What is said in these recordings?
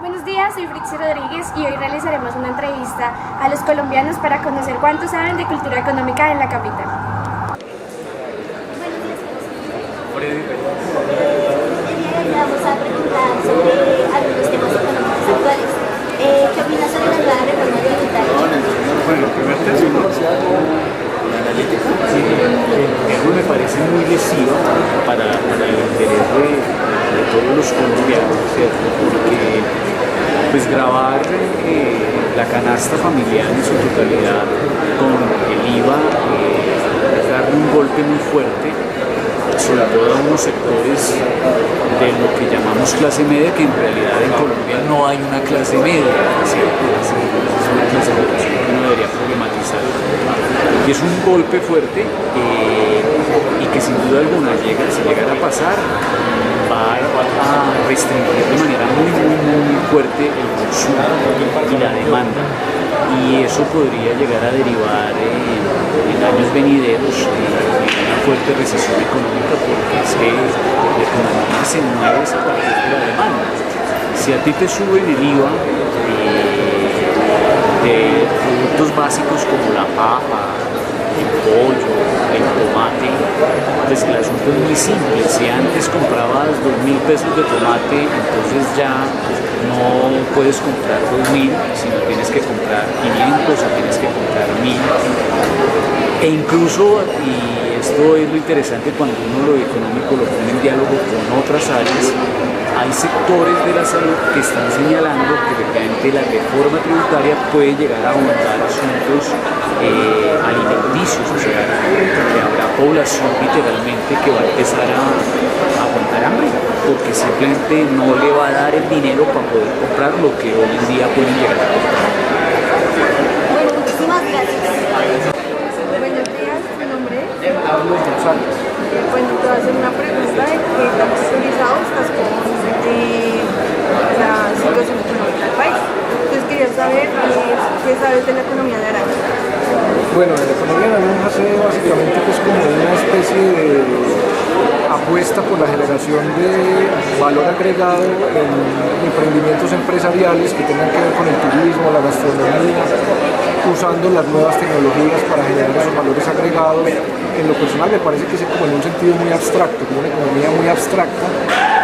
Buenos días, soy Frixie Rodríguez y hoy realizaremos una entrevista a los colombianos para conocer cuánto saben de cultura económica en la capital. Freddy. Vamos a preguntar sobre algunos temas económicos actuales. ¿Qué opinas sobre la nueva reforma tributaria? Bueno, el primer término, la analítica, me parece muy lesiva para el interés de todos los colombianos, ¿cierto? Porque pues grabar la canasta familiar en su totalidad con el IVA es darle un golpe muy fuerte, sobre todo a unos sectores de lo que llamamos clase media, que en realidad en Colombia no hay una clase media, ¿cierto? Es una clasificación que uno debería problematizar. Y es un golpe fuerte y que sin duda alguna, si llegara a pasar, va a restringir de manera muy fuerte el consumo y la demanda. Y eso podría llegar a derivar en años venideros una fuerte recesión económica, porque es que la economía se mueve a partir de la demanda. Si a ti te suben el IVA de productos básicos como la papa, el pollo, el tomate, pues el asunto es muy simple. Si antes comprabas 2.000 pesos de tomate, entonces ya no puedes comprar 2.000, sino tienes que comprar 500 o tienes que comprar 1.000. E incluso, y esto es lo interesante cuando uno lo económico lo pone en diálogo con otras áreas, hay sectores de la salud que están señalando que efectivamente la reforma tributaria puede llegar a aumentar asuntos alimenticios, o sea, que habrá población literalmente que va a empezar a aguantar hambre, porque simplemente no le va a dar el dinero para poder comprar lo que hoy en día pueden llegar a comprar. Bueno, muchísimas gracias. Buenos días, ¿su nombre es? Pablo González. Bueno, te voy a hacer una pregunta de qué tan actualizado estás con la situación económica del país. Entonces quería saber qué sabes de la economía naranja. Bueno, la economía naranja se básicamente que es como una especie de apuesta por la generación de valor agregado en emprendimientos empresariales que tengan que ver con el turismo, la gastronomía, usando las nuevas tecnologías para generar esos valores agregados. En lo personal me parece que es como en un sentido muy abstracto, como una economía muy abstracta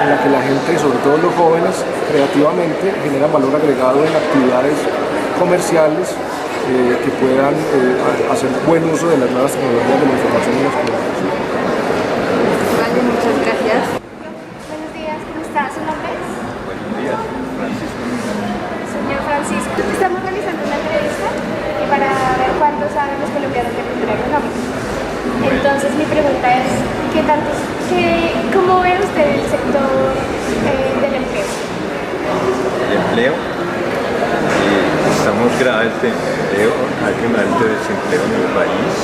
en la que la gente, sobre todo los jóvenes, creativamente generan valor agregado en actividades comerciales que puedan hacer buen uso de las nuevas tecnologías de la información y las comunicaciones. Vale, muchas gracias. Buenos días, ¿cómo está? ¿Su nombre es? Buenos días, Francisco. Señor Francisco, estamos realizando una entrevista para ver cuánto saben los colombianos de cultura económica. Entonces mi pregunta es, ¿cómo ve usted el sector del empleo? El empleo, estamos graves de empleo, hay un alto desempleo en el país.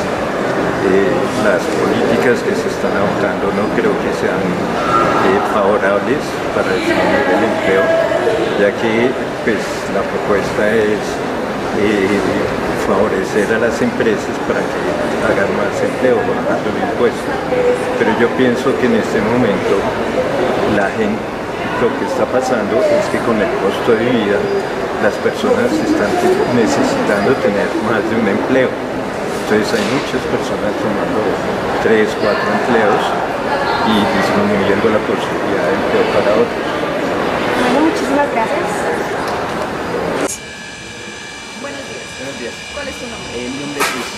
Las políticas que se están adoptando no creo que sean favorables para disminuir el empleo, ya que pues, la propuesta es favorecer a las empresas para que hagan más empleo bajando el impuesto. Pero yo pienso que en este momento la gente, lo que está pasando es que con el costo de vida las personas están necesitando tener más de un empleo. Entonces hay muchas personas tomando 3, 4 empleos y disminuyendo la posibilidad de empleo para otros. Bueno, muchísimas gracias. Buenos días. Buenos días. ¿Cuál es tu nombre? Mi nombre es Luis.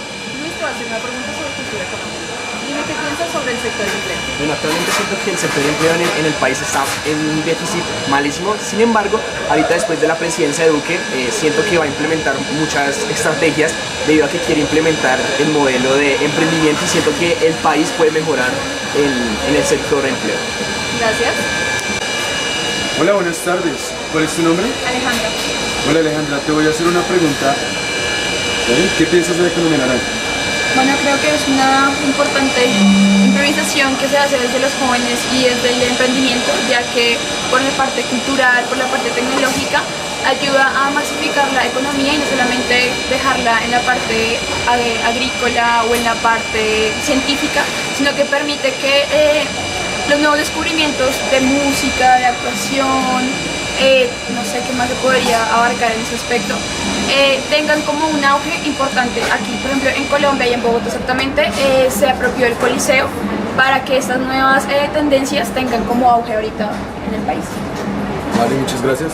Luis, te voy a hacer una pregunta sobre cultura económica. Dime qué piensas sobre el sector del empleo. Bueno, actualmente siento que el sector de empleo en el país está en un déficit malísimo. Sin embargo, ahorita después de la presidencia de Duque, siento que va a implementar muchas estrategias debido a que quiere implementar el modelo de emprendimiento y siento que el país puede mejorar en el sector de empleo. Gracias. Hola, buenas tardes. ¿Cuál es tu nombre? Alejandra. Hola Alejandra, te voy a hacer una pregunta. ¿Qué piensas de la economía naranja? Bueno, creo que es una importante improvisación que se hace desde los jóvenes y desde el emprendimiento, ya que por la parte cultural, por la parte tecnológica, ayuda a masificar la economía y no solamente dejarla en la parte agrícola o en la parte científica, sino que permite que los nuevos descubrimientos de música, de actuación, no sé qué más se podría abarcar en ese aspecto, tengan como un auge importante. Aquí, por ejemplo, en Colombia y en Bogotá exactamente, se apropió el Coliseo para que estas nuevas tendencias tengan como auge ahorita en el país. Vale, muchas gracias.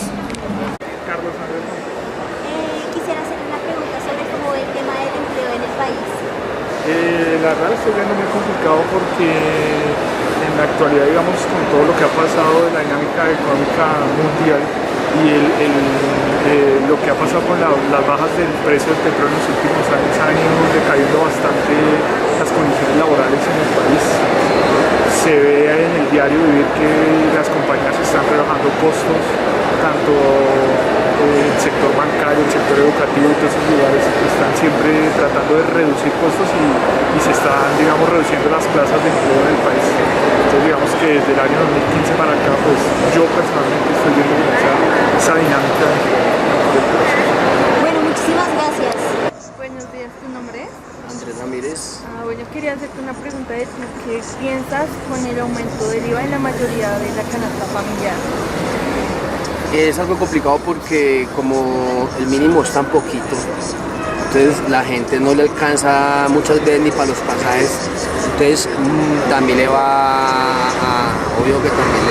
Quisiera hacer una pregunta sobre cómo ve el tema del empleo en el país. La verdad lo estoy viendo muy complicado porque en la actualidad, digamos, con todo lo que ha pasado de la dinámica económica mundial y lo que ha pasado con las bajas del precio del petróleo en los últimos años, han ido decayendo bastante las condiciones laborales en el país. Se ve en el diario vivir que las compañías están rebajando costos, tanto el sector bancario, el sector educativo y todos esos lugares están siempre tratando de reducir costos y se están, digamos, reduciendo las plazas de empleo en el país. Entonces, digamos que desde el año 2015 para acá, pues yo personalmente estoy viendo esa dinámica del proceso. Bueno, muchísimas gracias. Buenos días, ¿tu nombre es? Andrés Ramírez. Bueno, quería hacerte una pregunta de tú. ¿Qué piensas con el aumento del IVA en la mayoría de la canasta familiar? Es algo complicado porque como el mínimo es tan poquito, entonces la gente no le alcanza muchas veces ni para los pasajes, entonces también le va obvio que también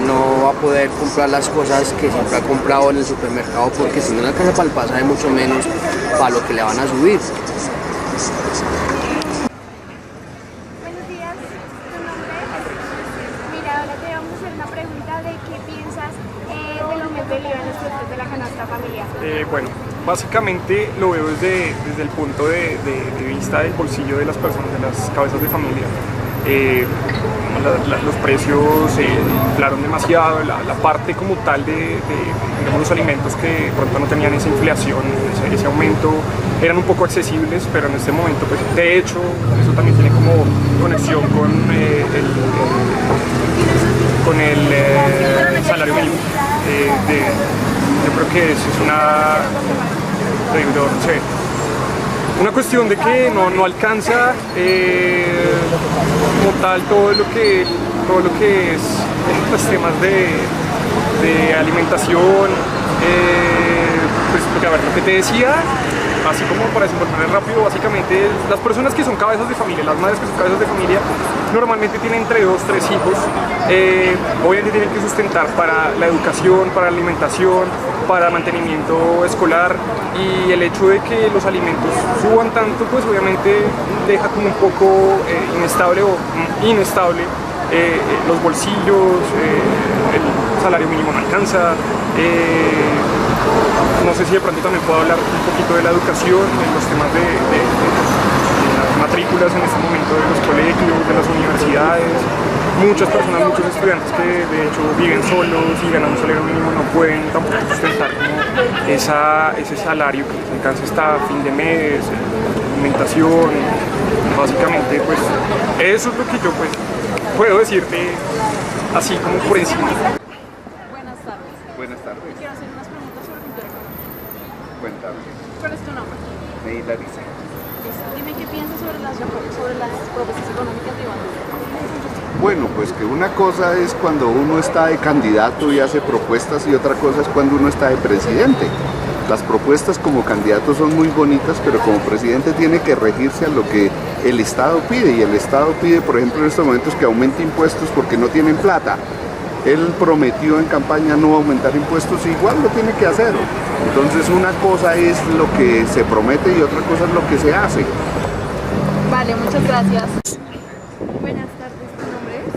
no va a poder comprar las cosas que siempre ha comprado en el supermercado, porque si no le alcanza para el pasaje, mucho menos para lo que le van a subir. Buenos días, ¿tu nombre es? Mira, ahora te vamos a hacer una pregunta de qué piensas del aumento del IVA en los productos de la canasta familiar. Bueno, básicamente lo veo desde el punto de vista del bolsillo de las personas, de las cabezas de familia. Los precios inflaron demasiado, la parte como tal de digamos, los alimentos que de pronto no tenían esa inflación, ese aumento, eran un poco accesibles, pero en este momento, pues, de hecho, eso también tiene como conexión con el salario mínimo. Yo creo que eso es una cuestión de que no alcanza como tal todo lo que es los temas de alimentación, pues porque a ver, lo que te decía, así como para desenvolver rápido, básicamente las personas que son cabezas de familia, las madres que son cabezas de familia, normalmente tienen entre 2 o 3 hijos, obviamente tienen que sustentar para la educación, para la alimentación, para mantenimiento escolar, y el hecho de que los alimentos suban tanto, pues obviamente deja como un poco inestable o inestable los bolsillos, el salario mínimo no alcanza. No sé si de pronto también puedo hablar un poquito de la educación, en los temas de las matrículas en este momento de los colegios, de las universidades. Muchas personas, muchos estudiantes que de hecho viven solos y ganan un salario mínimo no pueden tampoco sustentar como ese salario que les alcanza hasta fin de mes, alimentación. Básicamente, pues eso es lo que yo pues puedo decirte así como por encima. Buenas tardes. Buenas tardes. Quiero hacer unas preguntas sobre cultura económica. Cuéntame. ¿Cuál es tu nombre? Neila Lisa. Dime qué piensas sobre las propuestas económicas de Iván Duque. Bueno, pues que una cosa es cuando uno está de candidato y hace propuestas y otra cosa es cuando uno está de presidente. Las propuestas como candidato son muy bonitas, pero como presidente tiene que regirse a lo que el Estado pide, y el Estado pide, por ejemplo, en estos momentos que aumente impuestos porque no tienen plata. Él prometió en campaña no aumentar impuestos, igual lo tiene que hacer. Entonces una cosa es lo que se promete y otra cosa es lo que se hace. Vale, muchas gracias. Buenas tardes, ¿tu nombre es?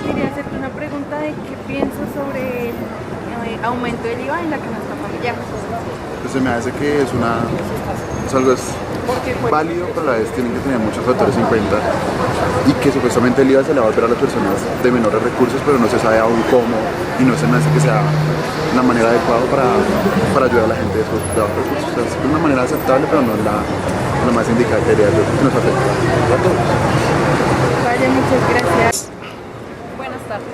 Quería hacerte una pregunta de qué piensas sobre el aumento del IVA en la canasta familiar. Pues se me hace que es algo válido, pero a la vez tienen que tener muchos factores en cuenta, y que supuestamente el IVA se le va a volver a las personas de menores recursos, pero no se sabe aún cómo, y no se me hace que sea una manera adecuada para ayudar a la gente de esos bajos recursos. O sea, es una manera aceptable, pero no es la más indicada, que nos afecta a todos. Vale, muchas gracias. Buenas tardes.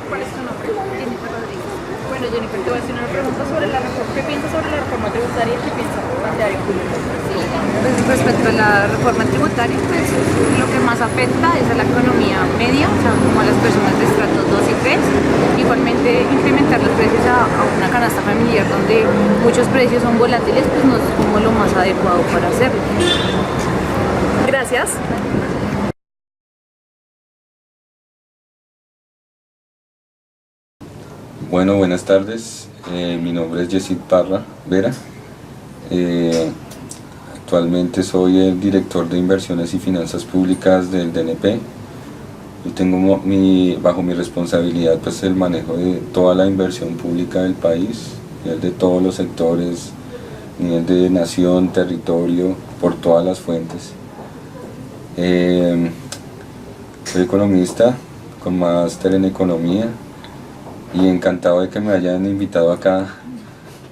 ¿Cuál es tu nombre? Jennifer Rodríguez. Bueno, Jennifer, te voy a hacer una pregunta sobre la reforma. ¿Qué piensas sobre la reforma tributaria y qué piensas plantear en público? Pues respecto a la reforma tributaria, pues lo que más afecta es a la economía media, o sea, como a las personas de estratos 2 y 3. Igualmente, incrementar los precios a una canasta familiar donde muchos precios son volátiles, pues no es como lo más adecuado para hacerlo. Gracias. Bueno, buenas tardes. Mi nombre es Yesid Parra Vera. Actualmente soy el director de Inversiones y Finanzas Públicas del DNP. Yo tengo bajo mi responsabilidad pues, el manejo de toda la inversión pública del país, de todos los sectores, nivel de nación, territorio, por todas las fuentes. Soy economista con máster en economía y encantado de que me hayan invitado acá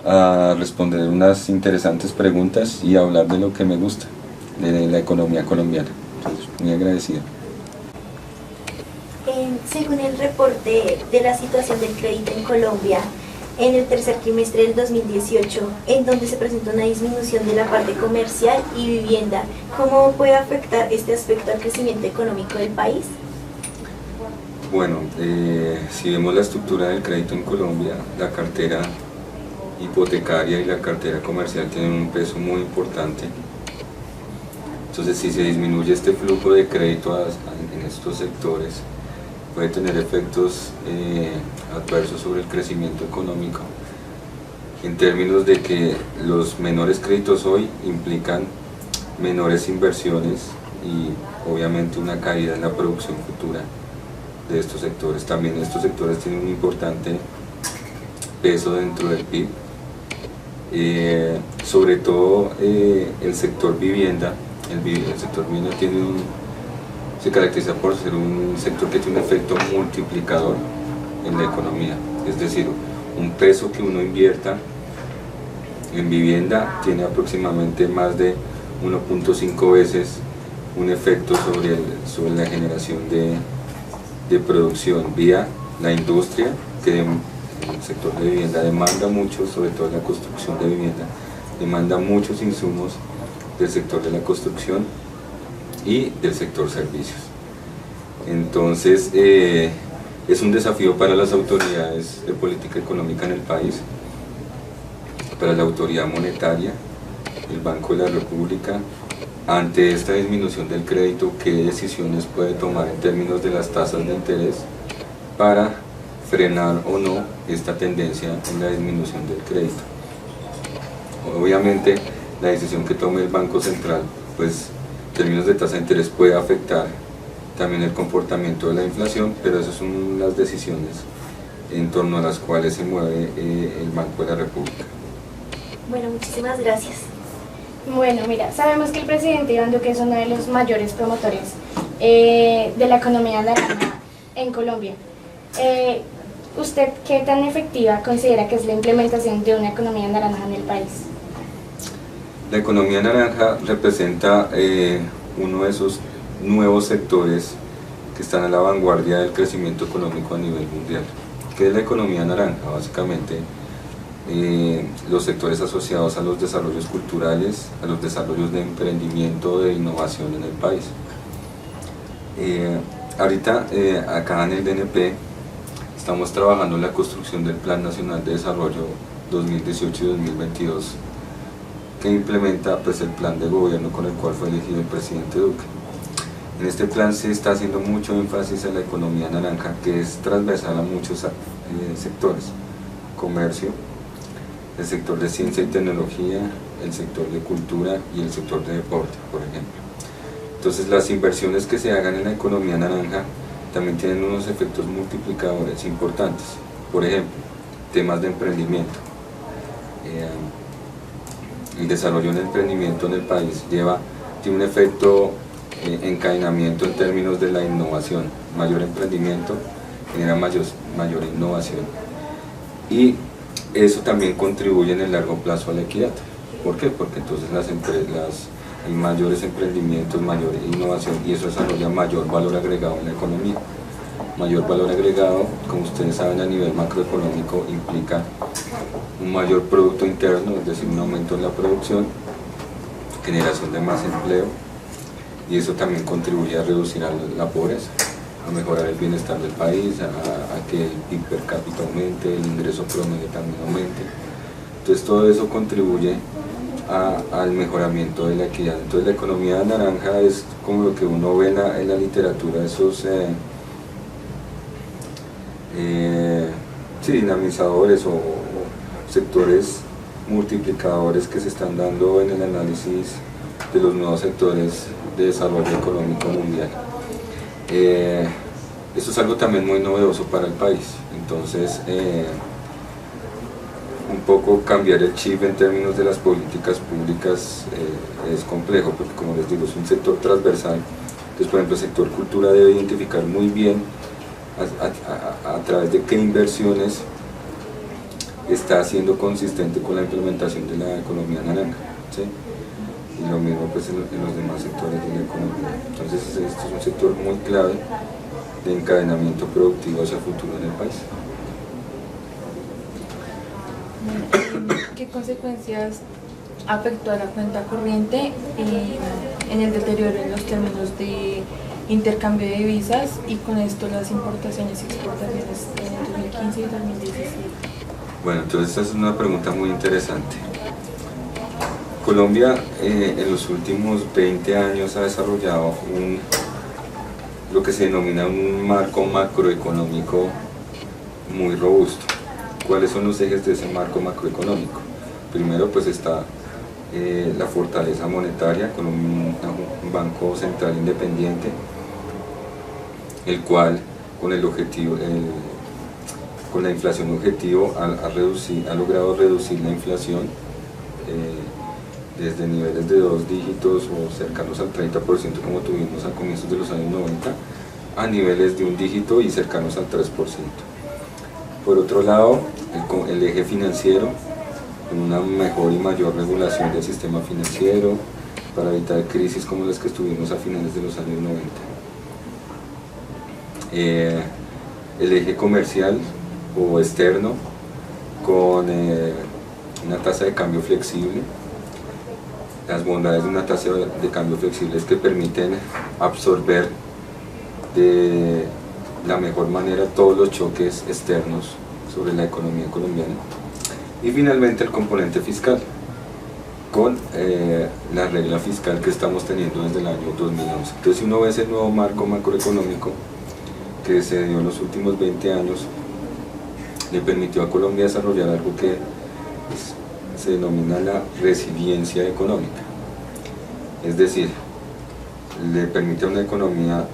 a responder unas interesantes preguntas y hablar de lo que me gusta, de la economía colombiana. Entonces, muy agradecido. Según el reporte de la situación del crédito en Colombia, en el tercer trimestre del 2018, en donde se presentó una disminución de la parte comercial y vivienda, ¿cómo puede afectar este aspecto al crecimiento económico del país? Bueno, si vemos la estructura del crédito en Colombia, la cartera hipotecaria y la cartera comercial tienen un peso muy importante. Entonces, si se disminuye este flujo de crédito en estos sectores, puede tener efectos adversos sobre el crecimiento económico, en términos de que los menores créditos hoy implican menores inversiones y obviamente una caída en la producción futura de estos sectores. También estos sectores tienen un importante peso dentro del PIB, sobre todo el sector vivienda. El sector vivienda se caracteriza por ser un sector que tiene un efecto multiplicador en la economía, es decir, un peso que uno invierta en vivienda tiene aproximadamente más de 1.5 veces un efecto sobre la generación de producción vía la industria, que el sector de vivienda demanda mucho, sobre todo la construcción de vivienda, demanda muchos insumos del sector de la construcción y del sector servicios. Entonces es un desafío para las autoridades de política económica en el país, para la autoridad monetaria, el Banco de la República. Ante esta disminución del crédito, ¿qué decisiones puede tomar en términos de las tasas de interés para frenar o no esta tendencia en la disminución del crédito? Obviamente, la decisión que tome el Banco Central, pues en términos de tasa de interés puede afectar también el comportamiento de la inflación, pero esas son las decisiones en torno a las cuales se mueve el Banco de la República. Bueno, muchísimas gracias. Bueno, mira, sabemos que el presidente Iván Duque es uno de los mayores promotores de la economía naranja en Colombia. ¿Usted qué tan efectiva considera que es la implementación de una economía naranja en el país? La economía naranja representa uno de esos nuevos sectores que están a la vanguardia del crecimiento económico a nivel mundial. ¿Qué es la economía naranja? Básicamente, los sectores asociados a los desarrollos culturales, a los desarrollos de emprendimiento, de innovación en el país. Ahorita, acá en el DNP, estamos trabajando en la construcción del Plan Nacional de Desarrollo 2018 y 2022, que implementa pues, el plan de gobierno con el cual fue elegido el presidente Duque. En este plan se está haciendo mucho énfasis en la economía naranja, que es transversal a muchos sectores: comercio, el sector de ciencia y tecnología, el sector de cultura y el sector de deporte, por ejemplo. Entonces, las inversiones que se hagan en la economía naranja también tienen unos efectos multiplicadores importantes. Por ejemplo, temas de emprendimiento. El desarrollo del emprendimiento en el país tiene un efecto encadenamiento en términos de la innovación. Mayor emprendimiento genera mayor innovación, y eso también contribuye en el largo plazo a la equidad. ¿Por qué? Porque entonces hay mayores emprendimientos, mayor innovación, y eso desarrolla mayor valor agregado en la economía. mayor valor agregado, como ustedes saben, a nivel macroeconómico implica un mayor producto interno, es decir, un aumento en la producción, generación de más empleo, y eso también contribuye a reducir la pobreza, a mejorar el bienestar del país, a que el PIB per cápita aumente, el ingreso promedio también aumente. Entonces todo eso contribuye al mejoramiento de la equidad. Entonces la economía naranja es como lo que uno ve en la literatura, esos dinamizadores o sectores multiplicadores que se están dando en el análisis de los nuevos sectores de desarrollo económico mundial. Esto es algo también muy novedoso para el país, entonces un poco cambiar el chip en términos de las políticas públicas es complejo, porque como les digo, es un sector transversal. Entonces, por ejemplo, el sector cultura debe identificar muy bien a través de qué inversiones está siendo consistente con la implementación de la economía naranja, ¿sí? Y lo mismo pues en los demás sectores de la economía. Entonces este es un sector muy clave de encadenamiento productivo hacia el futuro en el país. ¿Qué consecuencias afectó a la cuenta corriente en el deterioro en los términos de intercambio de divisas y con esto las importaciones y exportaciones en el 2015 y 2017? Bueno, entonces esta es una pregunta muy interesante. Colombia en los últimos 20 años ha desarrollado lo que se denomina un marco macroeconómico muy robusto. ¿Cuáles son los ejes de ese marco macroeconómico? Primero pues está la fortaleza monetaria con un banco central independiente, el cual con el objetivo, con la inflación objetivo ha logrado reducir la inflación desde niveles de 2 dígitos o cercanos al 30% como tuvimos a comienzos de los años 90 a niveles de 1 dígito y cercanos al 3%. Por otro lado, el eje financiero, con una mejor y mayor regulación del sistema financiero para evitar crisis como las que estuvimos a finales de los años 90. El eje comercial o externo, con una tasa de cambio flexible. Las bondades de una tasa de cambio flexible es que permiten absorber de la mejor manera todos los choques externos sobre la economía colombiana. Y finalmente el componente fiscal, con la regla fiscal que estamos teniendo desde el año 2011. Entonces si uno ve ese nuevo marco macroeconómico que se dio en los últimos 20 años, le permitió a Colombia desarrollar algo que se denomina la resiliencia económica. Es decir, le permite a una economía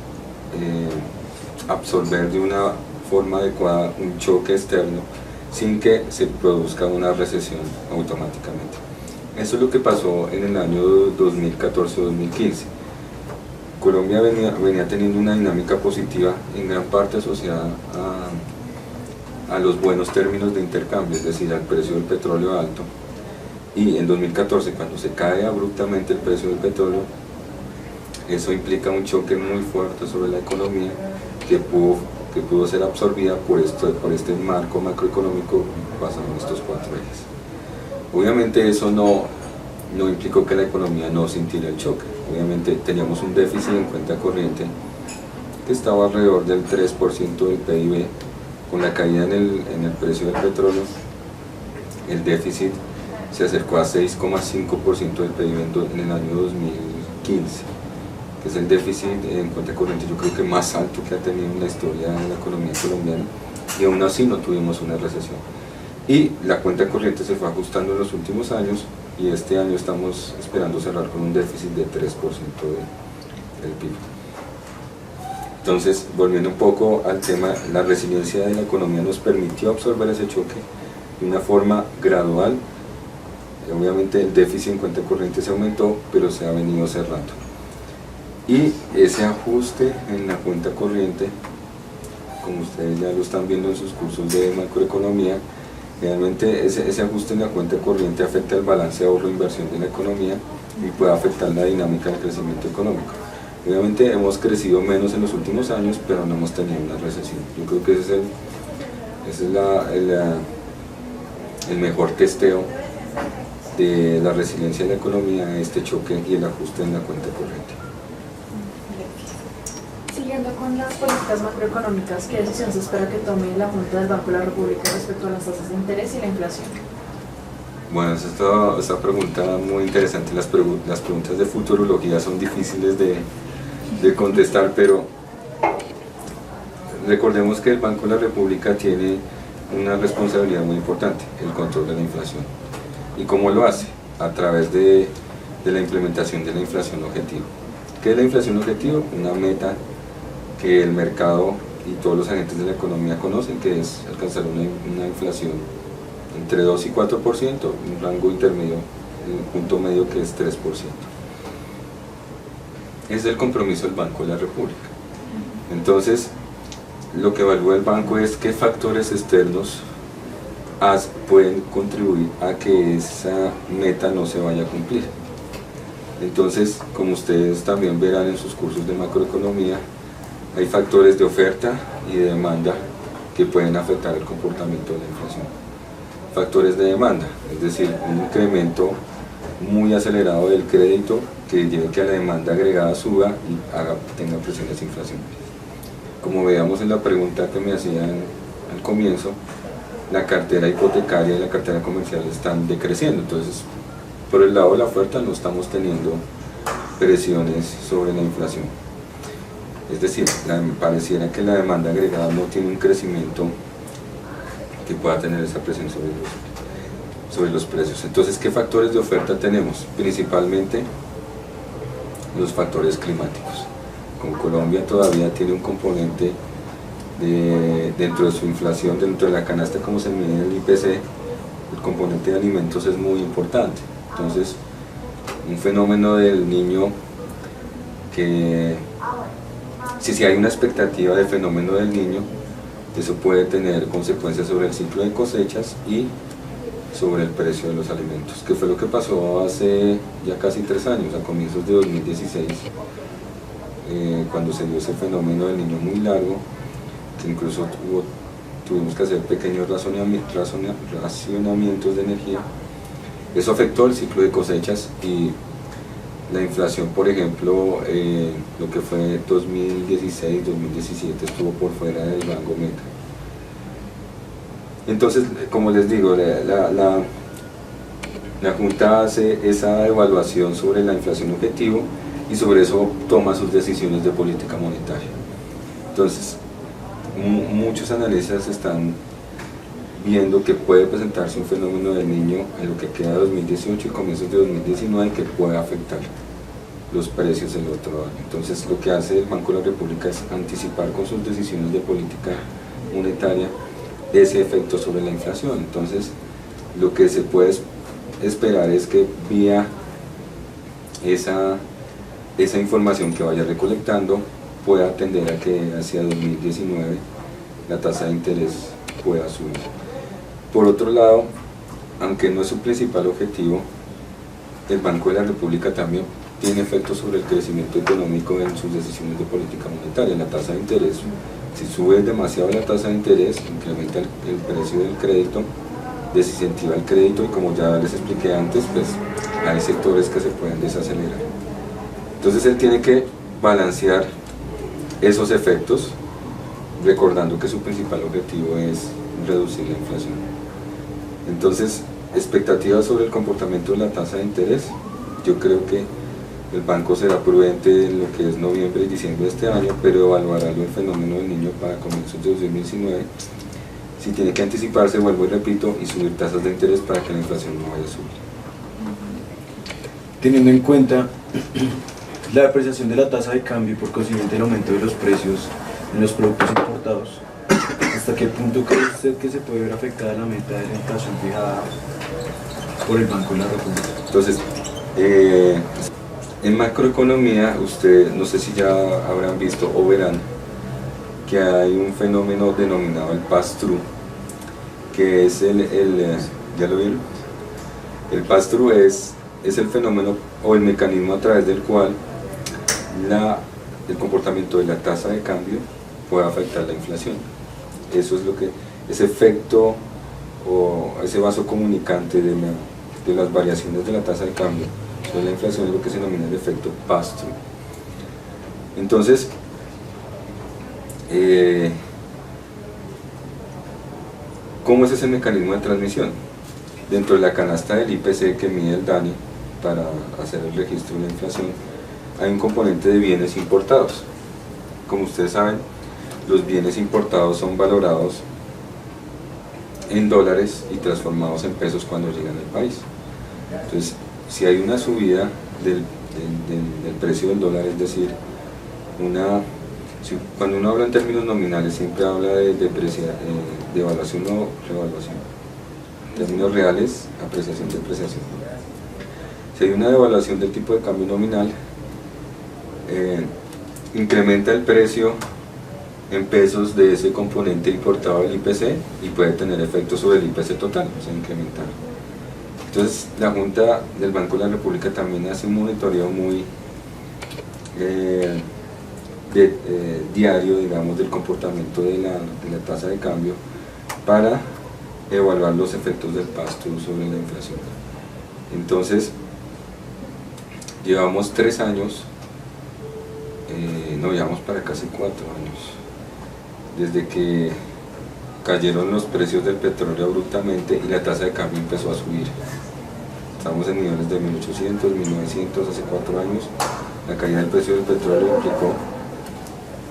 absorber de una forma adecuada un choque externo sin que se produzca una recesión automáticamente. Eso es lo que pasó en el año 2014-2015. Colombia venía teniendo una dinámica positiva en gran parte asociada a los buenos términos de intercambio, es decir, al precio del petróleo alto. Y en 2014, cuando se cae abruptamente el precio del petróleo, eso implica un choque muy fuerte sobre la economía que pudo ser absorbida por este marco macroeconómico basado en estos 4 ejes. Obviamente eso no implicó que la economía no sintiera el choque. Obviamente teníamos un déficit en cuenta corriente que estaba alrededor del 3% del PIB. Con la caída en el precio del petróleo, el déficit se acercó a 6,5% del PIB en el año 2015, que es el déficit en cuenta corriente yo creo que más alto que ha tenido en la historia de la economía colombiana, y aún así no tuvimos una recesión. Y la cuenta corriente se fue ajustando en los últimos años, y este año estamos esperando cerrar con un déficit de 3% del PIB. Entonces, volviendo un poco al tema, la resiliencia de la economía nos permitió absorber ese choque de una forma gradual. Obviamente el déficit en cuenta corriente se aumentó, pero se ha venido cerrando. Y ese ajuste en la cuenta corriente, como ustedes ya lo están viendo en sus cursos de macroeconomía, realmente ese ajuste en la cuenta corriente afecta el balance de ahorro e inversión de la economía y puede afectar la dinámica del crecimiento económico. Obviamente hemos crecido menos en los últimos años, pero no hemos tenido una recesión. Yo creo que ese es el mejor testeo de la resiliencia de la economía, este choque y el ajuste en la cuenta corriente. Siguiendo con las políticas macroeconómicas, ¿qué decisión se espera que tome la Junta del Banco de la República respecto a las tasas de interés y la inflación? Bueno, esta pregunta muy interesante. Las preguntas de futurología son difíciles de contestar, pero recordemos que el Banco de la República tiene una responsabilidad muy importante, el control de la inflación. ¿Y cómo lo hace? A través de la implementación de la inflación objetivo. ¿Qué es la inflación objetivo? Una meta que el mercado y todos los agentes de la economía conocen, que es alcanzar una inflación entre 2 y 4%, un rango intermedio, un punto medio que es 3%. Es el compromiso del Banco de la República. Entonces, lo que evalúa el banco es qué factores externos pueden contribuir a que esa meta no se vaya a cumplir. Entonces, como ustedes también verán en sus cursos de macroeconomía, hay factores de oferta y de demanda que pueden afectar el comportamiento de la inflación. Factores de demanda, es decir, un incremento muy acelerado del crédito que lleve que la demanda agregada suba y tenga presiones inflacionarias. Como veíamos en la pregunta que me hacían al comienzo, la cartera hipotecaria y la cartera comercial están decreciendo, entonces por el lado de la oferta no estamos teniendo presiones sobre la inflación. Es decir, pareciera que la demanda agregada no tiene un crecimiento que pueda tener esa presión sobre los precios. Entonces, ¿qué factores de oferta tenemos? Principalmente los factores climáticos. Como Colombia todavía tiene un componente dentro de su inflación, dentro de la canasta como se mide en el IPC, el componente de alimentos es muy importante. Entonces, un fenómeno del niño que, si hay una expectativa del fenómeno del niño, eso puede tener consecuencias sobre el ciclo de cosechas y sobre el precio de los alimentos, que fue lo que pasó hace ya casi 3 años, a comienzos de 2016, cuando se dio ese fenómeno del niño muy largo, que incluso tuvimos que hacer pequeños racionamientos de energía. Eso afectó el ciclo de cosechas y la inflación, por ejemplo, lo que fue 2016, 2017 estuvo por fuera del rango meta. Entonces, como les digo, la Junta hace esa evaluación sobre la inflación objetivo y sobre eso toma sus decisiones de política monetaria. Entonces, muchos analistas están viendo que puede presentarse un fenómeno del niño en lo que queda de 2018 y comienzos de 2019 que puede afectar los precios el otro año. Entonces, lo que hace el Banco de la República es anticipar con sus decisiones de política monetaria ese efecto sobre la inflación. Entonces, lo que se puede esperar es que vía esa información que vaya recolectando pueda tender a que hacia 2019 la tasa de interés pueda subir. Por otro lado, aunque no es su principal objetivo, el Banco de la República también tiene efectos sobre el crecimiento económico en sus decisiones de política monetaria. La tasa de interés, si sube demasiado la tasa de interés, incrementa el precio del crédito, desincentiva el crédito y, como ya les expliqué antes, pues hay sectores que se pueden desacelerar. Entonces él tiene que balancear esos efectos, recordando que su principal objetivo es reducir la inflación. Entonces, expectativas sobre el comportamiento de la tasa de interés, yo creo que el banco será prudente en lo que es noviembre y diciembre de este año, pero evaluará el fenómeno del niño para comienzos de 2019. Si tiene que anticiparse, vuelvo y repito, y subir tasas de interés para que la inflación no vaya a subir. Teniendo en cuenta la depreciación de la tasa de cambio y por consiguiente el aumento de los precios en los productos importados, ¿hasta qué punto cree usted que se puede ver afectada la meta de la inflación fijada por el Banco de la República? Entonces, en macroeconomía, usted, no sé si ya habrán visto o verán que hay un fenómeno denominado el pass-through, que es ¿ya lo vieron? El pass-through es el fenómeno o el mecanismo a través del cual el comportamiento de la tasa de cambio puede afectar la inflación. Eso es lo que, ese efecto o ese vaso comunicante de las variaciones de la tasa de cambio sobre la inflación es lo que se denomina el efecto pass-through. Entonces, ¿cómo es ese mecanismo de transmisión? Dentro de la canasta del IPC que mide el DANE para hacer el registro de la inflación, hay un componente de bienes importados. Como ustedes saben, los bienes importados son valorados en dólares y transformados en pesos cuando llegan al país. Entonces, si hay una subida del precio del dólar, es decir, cuando uno habla en términos nominales siempre habla de devaluación o revaluación. En términos reales, apreciación, depreciación. Si hay una devaluación del tipo de cambio nominal, incrementa el precio en pesos de ese componente importado del IPC y puede tener efecto sobre el IPC total, o sea, incrementar. Entonces, la Junta del Banco de la República también hace un monitoreo muy diario, digamos, del comportamiento de la tasa de cambio para evaluar los efectos del pass-through sobre la inflación. Entonces, llevamos 3 años, llevamos para casi 4 años, desde que cayeron los precios del petróleo abruptamente y la tasa de cambio empezó a subir. Estamos en niveles de 1800, 1900, hace 4 años. La caída del precio del petróleo implicó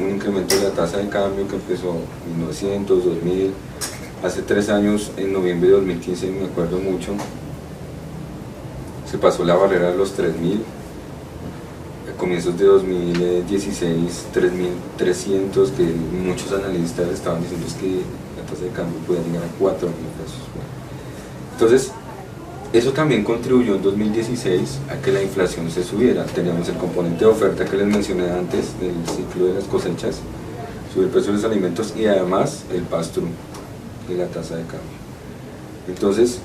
un incremento de la tasa de cambio que empezó en 1900, 2000. Hace 3 años, en noviembre de 2015, me acuerdo mucho, se pasó la barrera de los 3000. A comienzos de 2016, 3300, que muchos analistas estaban diciendo es que la tasa de cambio podía llegar a 4.000 pesos. Entonces, eso también contribuyó en 2016 a que la inflación se subiera. Teníamos el componente de oferta que les mencioné antes del ciclo de las cosechas, subir el precio de los alimentos y además el pass-through de la tasa de cambio. Entonces,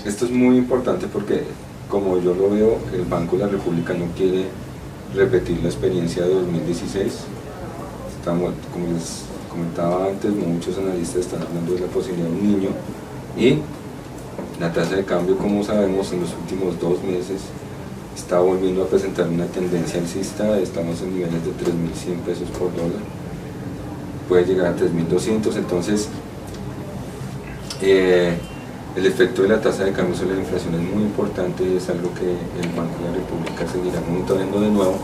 esto es muy importante porque, como yo lo veo, el Banco de la República no quiere repetir la experiencia de 2016. Como les comentaba antes, muchos analistas están hablando de la posibilidad de un niño y la tasa de cambio, como sabemos, en los últimos 2 meses está volviendo a presentar una tendencia alcista. Estamos en niveles de 3.100 pesos por dólar, puede llegar a 3.200. Entonces, el efecto de la tasa de cambio sobre la inflación es muy importante y es algo que el Banco de la República seguirá monitoreando de nuevo.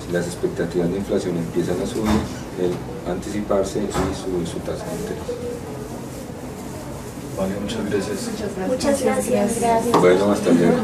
Si las expectativas de inflación empiezan a subir, el anticiparse y subir su tasa de interés. Vale, muchas gracias. Muchas gracias. Bueno, hasta luego.